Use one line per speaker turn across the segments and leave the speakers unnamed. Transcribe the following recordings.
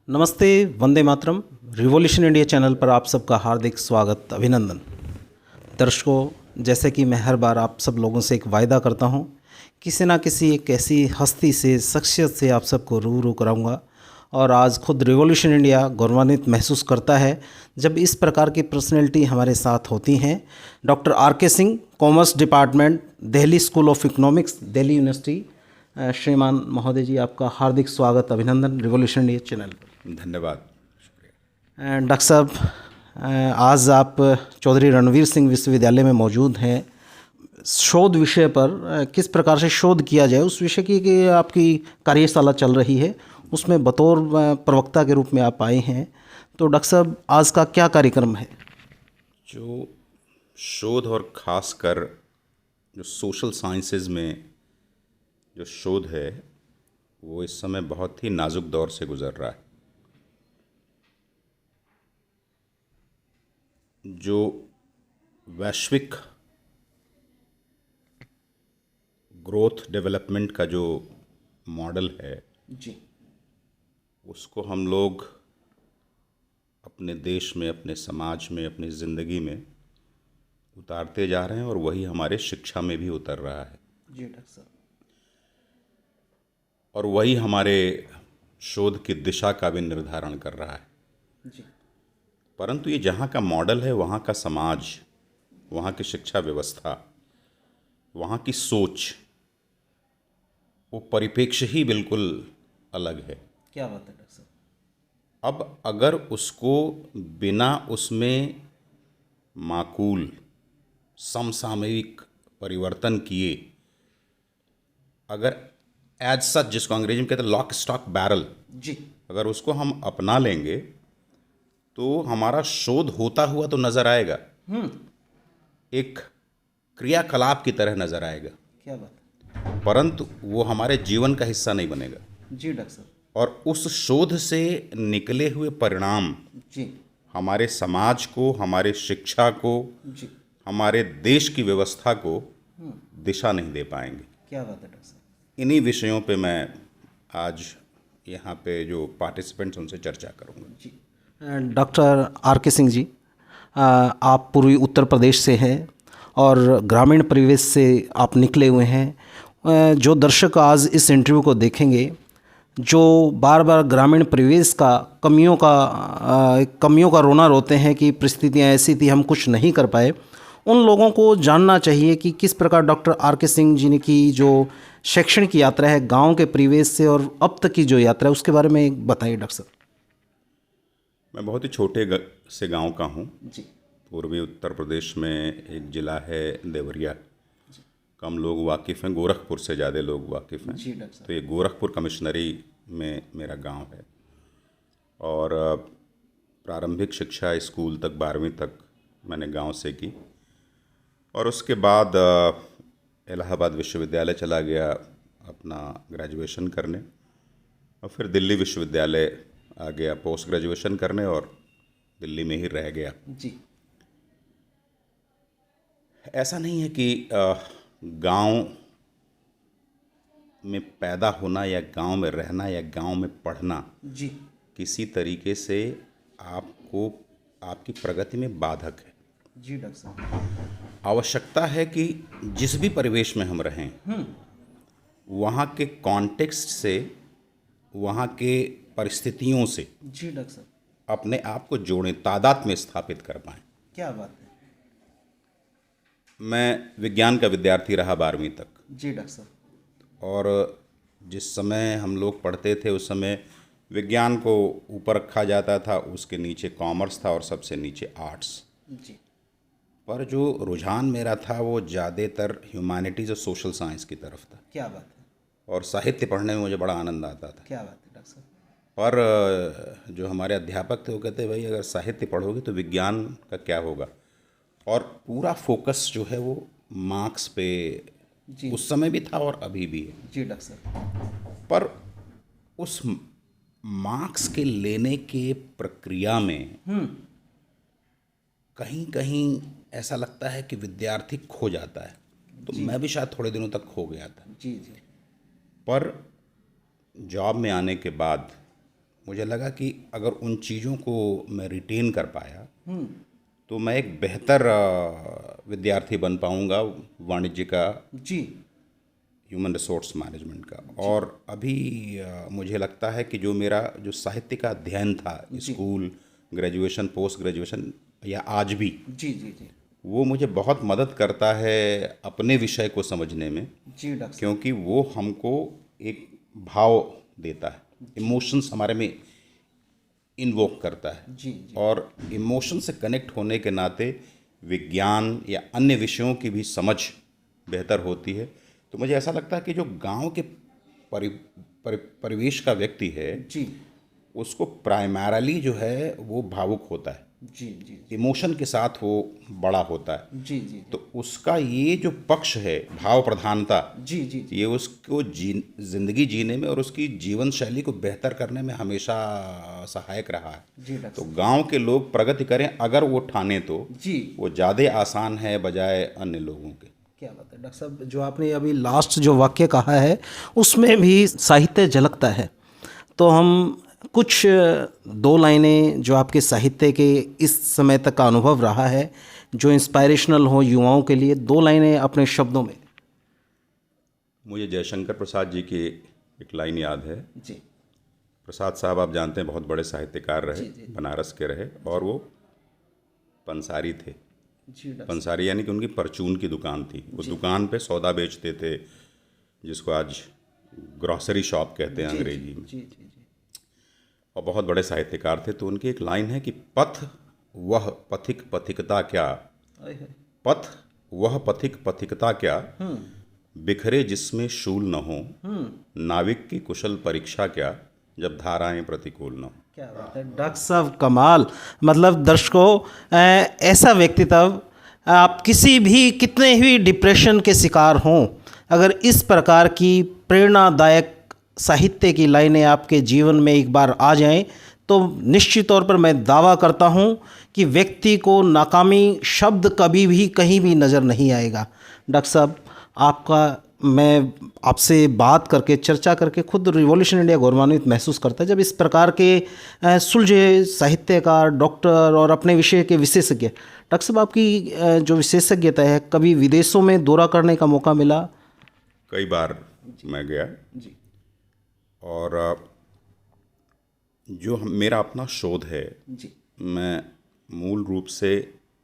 नमस्ते, Vande Mataram. Revolution India channel पर आप सबका हार्दिक स्वागत, अभिनंदन। दर्शकों, जैसे कि मैं हर बार आप सब लोगों से एक वायदा करता हूं, किसी ना किसी एक ऐसी हस्ती से, शख्सियत से आप सबको रूबरू कराऊंगा। और आज खुद रिवॉल्यूशन इंडिया गौरवान्वित महसूस करता है जब इस प्रकार की पर्सनैलिटी हमारे साथ होती हैं। डॉक्टर आर के Singh, commerce department, Delhi school of economics, Delhi university. श्रीमान महोदय जी, आपका हार्दिक स्वागत, अभिनंदन रिवॉल्यूशन इंडिया चैनल पर।
धन्यवाद।
डॉक्टर साहब, आज आप चौधरी रणवीर सिंह विश्वविद्यालय में मौजूद हैं। शोध विषय पर किस प्रकार से शोध किया जाए उस विषय की आपकी कार्यशाला चल रही है, उसमें बतौर प्रवक्ता के रूप में आप आए हैं। तो डॉक्टर साहब, आज का क्या कार्यक्रम है?
जो शोध और ख़ासकर जो सोशल साइंसेज में जो शोध है वो इस समय बहुत ही नाजुक दौर से गुज़र रहा है। जो वैश्विक ग्रोथ डेवलपमेंट का जो मॉडल है
जी,
उसको हम लोग अपने देश में, अपने समाज में, अपनी ज़िंदगी में उतारते जा रहे हैं और वही हमारे शिक्षा में भी उतर रहा है।
जी डॉक्टर साहब।
और वही हमारे शोध की दिशा का भी निर्धारण कर रहा है।
जी,
परंतु ये जहाँ का मॉडल है, वहाँ का समाज, वहाँ की शिक्षा व्यवस्था, वहाँ की सोच, वो परिप्रेक्ष्य ही बिल्कुल अलग है।
क्या बात है डॉक्टर साहब।
अब अगर उसको बिना उसमें माकूल समसामयिक परिवर्तन किए, अगर एज सच, जिसको अंग्रेजी में कहते हैं लॉक स्टॉक बैरल,
जी,
अगर उसको हम अपना लेंगे तो हमारा शोध होता हुआ तो नज़र आएगा, एक क्रियाकलाप की तरह नज़र आएगा,
क्या बात है।
परंतु वो हमारे जीवन का हिस्सा नहीं बनेगा।
जी डॉक्टर साहब।
और उस शोध से निकले हुए परिणाम
जी,
हमारे समाज को, हमारे शिक्षा को,
जी,
हमारे देश की व्यवस्था को दिशा नहीं दे पाएंगे।
क्या बात है डॉक्टर साहब।
इन्हीं विषयों पे मैं आज यहाँ पे जो पार्टिसिपेंट्स उनसे चर्चा करूँगा।
जी, डॉक्टर आर के सिंह जी, आप पूर्वी उत्तर प्रदेश से हैं और ग्रामीण परिवेश से आप निकले हुए हैं। जो दर्शक आज इस इंटरव्यू को देखेंगे, जो बार बार ग्रामीण परिवेश का कमियों का रोना रोते हैं कि परिस्थितियां ऐसी थी, हम कुछ नहीं कर पाए, उन लोगों को जानना चाहिए कि किस प्रकार डॉक्टर आर के सिंह जी ने की जो शैक्षणिक यात्रा है गांव के परिवेश से और अब तक की जो यात्रा है, उसके बारे में बताइए डॉक्टर साहब।
मैं बहुत ही छोटे से गांव का हूँ।
जी,
पूर्वी उत्तर प्रदेश में एक ज़िला है देवरिया। कम लोग वाकिफ़ हैं, गोरखपुर से ज़्यादा लोग वाकिफ़ हैं।
जी डॉक्टर साहब।
तो ये गोरखपुर कमिश्नरी में मेरा गांव है। और प्रारंभिक शिक्षा स्कूल तक, 12वीं तक मैंने गांव से की। और उसके बाद इलाहाबाद विश्वविद्यालय चला गया अपना ग्रेजुएशन करने, और फिर दिल्ली विश्वविद्यालय आ गया पोस्ट ग्रेजुएशन करने, और दिल्ली में ही रह गया।
जी,
ऐसा नहीं है कि गांव में पैदा होना या गांव में रहना या गांव में पढ़ना
जी,
किसी तरीके से आपको, आपकी प्रगति में बाधक है।
जी डॉक्टर साहब।
आवश्यकता है कि जिस भी परिवेश में हम रहें, वहाँ के कॉन्टेक्स्ट से, वहाँ के परिस्थितियों से
जी डॉक्टर साहब।
अपने आप को जोड़ें, तादाद में स्थापित कर पाएँ।
क्या बात है।
मैं विज्ञान का विद्यार्थी रहा 12वीं तक।
जी डॉक्टर साहब।
और जिस समय हम लोग पढ़ते थे उस समय विज्ञान को ऊपर रखा जाता था, उसके नीचे कॉमर्स था और सबसे नीचे आर्ट्स।
जी,
पर जो रुझान मेरा था वो ज़्यादातर ह्यूमैनिटीज़ और सोशल साइंस की तरफ था।
क्या बात है।
और साहित्य पढ़ने में मुझे बड़ा आनंद आता था।
क्या बात है डॉक्टर साहब।
पर जो हमारे अध्यापक थे वो कहते भाई अगर साहित्य पढ़ोगे तो विज्ञान का क्या होगा। और पूरा फोकस जो है वो मार्क्स पे
जी,
उस समय भी था और अभी भी है।
जी डॉक्टर साहब।
पर उस मार्क्स के लेने के प्रक्रिया में कहीं कहीं ऐसा लगता है कि विद्यार्थी खो जाता है। तो मैं भी शायद थोड़े दिनों तक खो गया था।
जी, जी,
पर जॉब में आने के बाद मुझे लगा कि अगर उन चीज़ों को मैं रिटेन कर पाया तो मैं एक बेहतर विद्यार्थी बन पाऊंगा वाणिज्य का,
जी
ह्यूमन रिसोर्स मैनेजमेंट का। और अभी मुझे लगता है कि जो मेरा जो साहित्य का अध्ययन था स्कूल, ग्रेजुएशन, पोस्ट ग्रेजुएशन या आज भी,
जी जी जी
वो मुझे बहुत मदद करता है अपने विषय को समझने में,
जी डॉक्टर साहब।
क्योंकि वो हमको एक भाव देता है, इमोशंस हमारे में इन्वोक करता है।
जी जी
और इमोशन से कनेक्ट होने के नाते विज्ञान या अन्य विषयों की भी समझ बेहतर होती है। तो मुझे ऐसा लगता है कि जो गांव के परिवेश का व्यक्ति है
जी
उसको प्राइमरली जो है वो भावुक होता है,
जी जी
इमोशन के साथ वो बड़ा होता है।
जी जी
तो उसका ये जो पक्ष है भाव प्रधानता,
जी जी जी
ये उसको जिंदगी जीने में और उसकी जीवन शैली को बेहतर करने में हमेशा सहायक रहा है।
जी डॉक्टर
तो गांव के लोग प्रगति करें अगर वो ठाने तो
जी।
वो ज़्यादा आसान है बजाय अन्य लोगों के।
क्या बात है डॉक्टर साहब, जो आपने अभी लास्ट जो वाक्य कहा है उसमें भी साहित्य झलकता है। तो हम कुछ दो लाइनें जो आपके साहित्य के इस समय तक का अनुभव रहा है जो इंस्पायरेशनल हो युवाओं के लिए, दो लाइनें अपने शब्दों में।
मुझे जयशंकर प्रसाद जी की एक लाइन याद है।
जी
प्रसाद साहब आप जानते हैं बहुत बड़े साहित्यकार रहे,
जी, जी।
बनारस के रहे, और वो पंसारी थे।
जी डॉक्टर
पंसारी यानी कि उनकी परचून की दुकान थी। वो दुकान पे सौदा बेचते थे, जिसको आज ग्रॉसरी शॉप कहते हैं
जी
अंग्रेजी में।
जी जी जी
और बहुत बड़े साहित्यकार थे। तो उनकी एक लाइन है कि पथ वह पथिक पथिकता क्या,
आय हाय।
पथ वह पथिक पथिकता क्या, बिखरे जिसमें शूल न हो, नाविक की कुशल परीक्षा क्या, जब धाराएं प्रतिकूल न हो।
क्या बात है डॉक्टर साहब, कमाल। मतलब दर्शकों, ऐसा व्यक्तित्व, आप किसी भी कितने भी डिप्रेशन के शिकार हों, अगर इस प्रकार की प्रेरणादायक साहित्य की लाइनें आपके जीवन में एक बार आ जाएं तो निश्चित तौर पर मैं दावा करता हूं कि व्यक्ति को नाकामी शब्द कभी भी कहीं भी नज़र नहीं आएगा। डॉक्टर साहब, आपका मैं आपसे बात करके, चर्चा करके खुद रिवॉल्यूशन इंडिया गौरवान्वित महसूस करता है जब इस प्रकार के सुलझे साहित्यकार, डॉक्टर और अपने विषय के विशेषज्ञ। डॉक्टर साहब, आपकी जो विशेषज्ञता है, कभी विदेशों में दौरा करने का मौका मिला?
कई बार मैं गया।
जी
और जो मेरा अपना शोध है,
जी
मैं मूल रूप से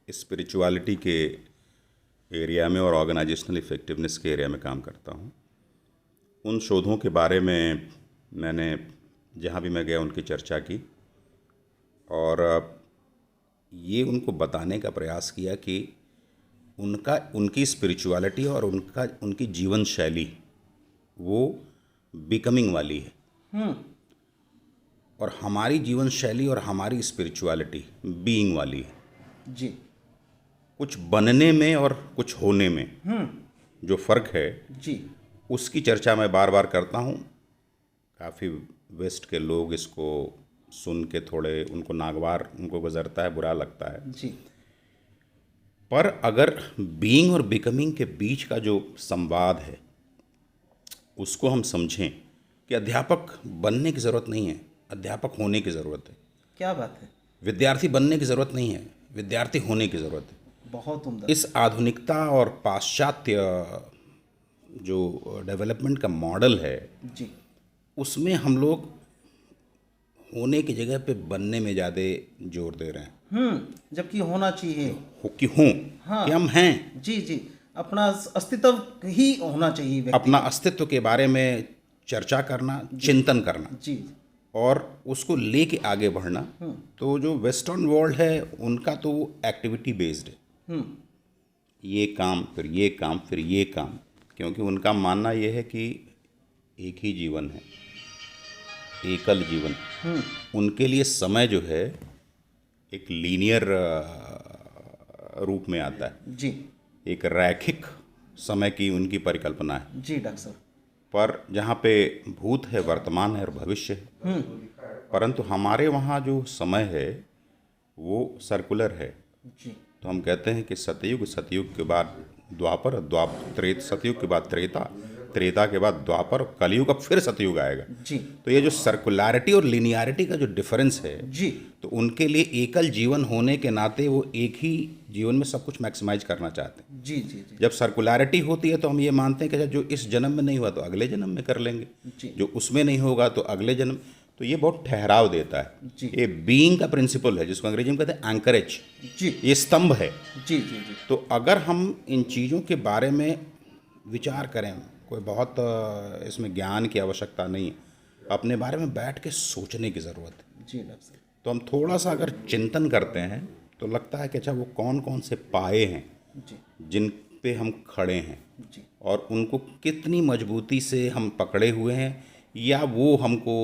स्पिरिचुअलिटी के एरिया में और ऑर्गेनाइजेशनल इफ़ेक्टिवनेस के एरिया में काम करता हूँ। उन शोधों के बारे में मैंने जहाँ भी मैं गया उनकी चर्चा की और ये उनको बताने का प्रयास किया कि उनकी स्पिरिचुअलिटी और उनकी जीवन शैली वो बिकमिंग वाली है, और हमारी जीवन शैली और हमारी स्पिरिचुअलिटी बीइंग वाली है।
जी
कुछ बनने में और कुछ होने में जो फ़र्क है
जी
उसकी चर्चा मैं बार बार करता हूँ। काफ़ी वेस्ट के लोग इसको सुन के थोड़े उनको नागवार उनको गुजरता है, बुरा लगता है।
जी
पर अगर बीइंग और बिकमिंग के बीच का जो संवाद है उसको हम समझें कि अध्यापक बनने की ज़रूरत नहीं है, अध्यापक होने की ज़रूरत है।
क्या बात है,
विद्यार्थी बनने की ज़रूरत नहीं है, विद्यार्थी होने की ज़रूरत है।
बहुत उम्दा।
इस आधुनिकता और पाश्चात्य जो डेवलपमेंट का मॉडल है
जी
उसमें हम लोग होने की जगह पे बनने में ज़्यादा जोर दे रहे हैं।
जबकि होना चाहिए।
कि हूँ,
हाँ।
कि हम हैं,
जी जी, अपना अस्तित्व ही होना चाहिए व्यक्ति।
अपना अस्तित्व के बारे में चर्चा करना, चिंतन करना
जी
और उसको लेके आगे बढ़ना। तो जो वेस्टर्न वर्ल्ड है उनका तो एक्टिविटी बेस्ड है, ये काम फिर ये काम फिर ये काम, क्योंकि उनका मानना ये है कि एक ही जीवन है, एकल जीवन। उनके लिए समय जो है एक लीनियर रूप में आता है,
जी
एक रैखिक समय की उनकी परिकल्पना है।
जी डॉक्टर साहब।
पर जहाँ पे भूत है, वर्तमान है और भविष्य है, परंतु हमारे वहाँ जो समय है वो सर्कुलर है।
जी
तो हम कहते हैं कि सतयुग, सतयुग के बाद द्वापर, सतयुग के बाद त्रेता त्रेता के बाद द्वापर, कलयुग, अब फिर सतयुग आएगा।
जी
तो ये जो सर्कुलैरिटी और लिनियरिटी का जो डिफरेंस है,
जी
तो उनके लिए एकल जीवन होने के नाते वो एक ही जीवन में सब कुछ मैक्सिमाइज करना चाहते हैं।
जी जी जी
जब सर्कुलैरिटी होती है तो हम ये मानते हैं कि अच्छा, जो इस जन्म में नहीं हुआ तो अगले जन्म में कर लेंगे,
जी
जो उसमें नहीं होगा तो अगले जन्म। तो ये बहुत ठहराव देता है।
जी।
ये बीइंग का प्रिंसिपल है, जिसको अंग्रेजी में कहते हैं एंकरेज।
जी
ये स्तंभ है।
जी जी जी
तो अगर हम इन चीज़ों के बारे में विचार करें, कोई बहुत इसमें ज्ञान की आवश्यकता नहीं है, अपने बारे में बैठ के सोचने की ज़रूरत है।
जी डॉक्टर साहब।
तो हम थोड़ा सा अगर चिंतन करते हैं तो लगता है कि अच्छा, वो कौन कौन से पाए हैं
जी
जिन पे हम खड़े हैं,
जी
और उनको कितनी मजबूती से हम पकड़े हुए हैं, या वो हमको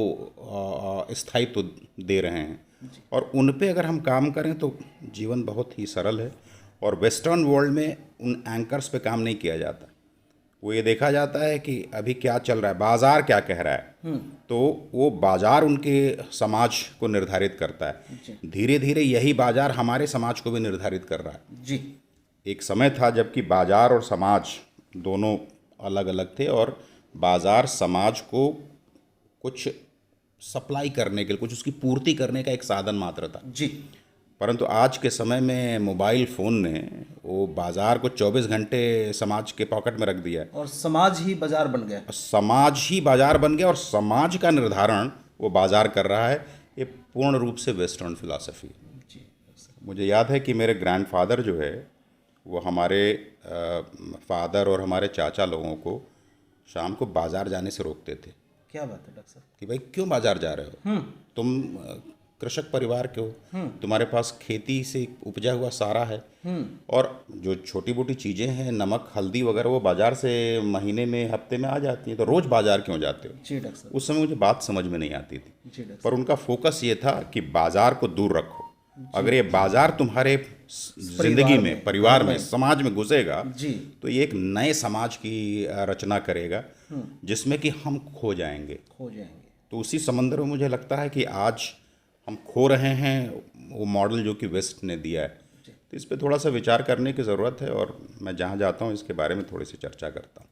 स्थायित्व दे रहे हैं, और उन पे अगर हम काम करें तो जीवन बहुत ही सरल है। और वेस्टर्न वर्ल्ड में उन एंकर्स पे काम नहीं किया जाता। वो ये देखा जाता है कि अभी क्या चल रहा है, बाजार क्या कह रहा है, तो वो बाजार उनके समाज को निर्धारित करता है। धीरे धीरे यही बाजार हमारे समाज को भी निर्धारित कर रहा है।
जी
एक समय था जबकि बाजार और समाज दोनों अलग अलग थे, और बाजार समाज को कुछ सप्लाई करने के लिए, कुछ उसकी पूर्ति करने का एक साधन मात्र था।
जी
परंतु आज के समय में मोबाइल फ़ोन ने वो बाज़ार को 24 घंटे समाज के पॉकेट में रख दिया है।
और समाज ही बाजार बन गया।
समाज ही बाज़ार बन गया और समाज का निर्धारण वो बाज़ार कर रहा है। ये पूर्ण रूप से वेस्टर्न फिलॉसफी है।
जी
मुझे याद है कि मेरे ग्रैंडफादर जो है, वो हमारे फादर और हमारे चाचा लोगों को शाम को बाज़ार जाने से रोकते थे
क्या बात है डॉक्टर साहब।
कि भाई क्यों बाज़ार जा रहे हो, तुम कृषक परिवार के हो, तुम्हारे पास खेती से उपजा हुआ सारा है, और जो छोटी मोटी चीज़ें हैं, नमक हल्दी वगैरह, वो बाज़ार से महीने में हफ्ते में आ जाती हैं, तो रोज़ बाज़ार क्यों जाते हो।
जी डॉक्टर साहब।
उस समय मुझे बात समझ में नहीं आती थी,
जी डॉक्टर
पर उनका फोकस ये था कि बाज़ार को दूर रखो। अगर ये बाज़ार तुम्हारे जिंदगी में, परिवार में, समाज में घुसेगा,
जी
तो ये एक नए समाज की रचना करेगा जिसमें कि हम खो जाएंगे।
खो जाएंगे।
तो उसी समंदर में मुझे लगता है कि आज हम खो रहे हैं वो मॉडल जो कि वेस्ट ने दिया है। तो इस पे थोड़ा सा विचार करने की ज़रूरत है, और मैं जहाँ जाता हूँ इसके बारे में थोड़ी सी चर्चा करता हूँ।